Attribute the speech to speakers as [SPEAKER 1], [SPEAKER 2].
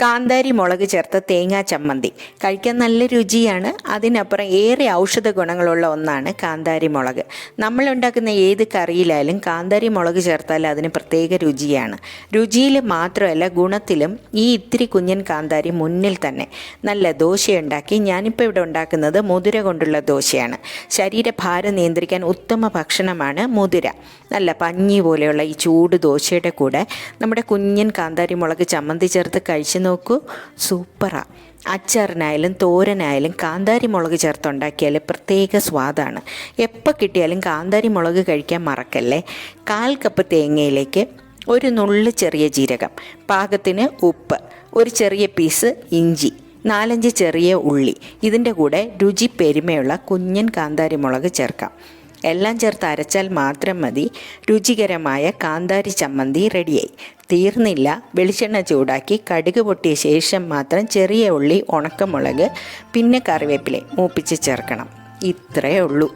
[SPEAKER 1] കാന്താരി മുളക് ചേർത്ത തേങ്ങാ ചമ്മന്തി കഴിക്കാൻ നല്ല രുചിയാണ്. അതിനപ്പുറം ഏറെ ഔഷധ ഗുണങ്ങളുള്ള ഒന്നാണ് കാന്താരി മുളക്. നമ്മളുണ്ടാക്കുന്ന ഏത് കറിയിലായാലും കാന്താരി മുളക് ചേർത്താൽ അതിന് പ്രത്യേക രുചിയാണ്. രുചിയിൽ മാത്രമല്ല ഗുണത്തിലും ഈ ഇത്തിരി കുഞ്ഞൻ കാന്താരി മുന്നിൽ തന്നെ. നല്ല ദോശയുണ്ടാക്കി. ഞാനിപ്പോൾ ഇവിടെ ഉണ്ടാക്കുന്നത് മുതിര കൊണ്ടുള്ള ദോശയാണ്. ശരീരഭാരം നിയന്ത്രിക്കാൻ ഉത്തമ ഭക്ഷണമാണ് മുതിര. നല്ല പഞ്ഞി പോലെയുള്ള ഈ ചൂട് ദോശയുടെ കൂടെ നമ്മുടെ കുഞ്ഞൻ കാന്താരി മുളക് ചമ്മന്തി ചേർത്ത് കഴിച്ച് നോക്കൂ, സൂപ്പറാണ്. അച്ചാറിനായാലും തോരനായാലും കാന്താരി മുളക് ചേർത്തുണ്ടാക്കിയാൽ പ്രത്യേക സ്വാദാണ്. എപ്പോൾ കിട്ടിയാലും കാന്താരി മുളക് കഴിക്കാൻ മറക്കല്ലേ. 1/4 കപ്പ് തേങ്ങയിലേക്ക് ഒരു നുള്ള് ചെറിയ ജീരകം, പാകത്തിന് ഉപ്പ്, ഒരു ചെറിയ പീസ് ഇഞ്ചി, 4-5 ചെറിയ ഉള്ളി, ഇതിൻ്റെ കൂടെ രുചി പെരുമയുള്ള കുഞ്ഞൻ കാന്താരി മുളക് ചേർക്കാം. എല്ലാം ചേർത്ത് അരച്ചാൽ മാത്രം മതി. രുചികരമായ കാന്താരി ചമ്മന്തി റെഡിയായി. തീർന്നില്ല. വെളിച്ചെണ്ണ ചൂടാക്കി കടുക് പൊട്ടിയ ശേഷം മാത്രം ചെറിയ ഉള്ളി, ഉണക്കമുളക്, പിന്നെ കറിവേപ്പില മൂപ്പിച്ച് ചേർക്കണം. ഇത്രയേ ഉള്ളൂ.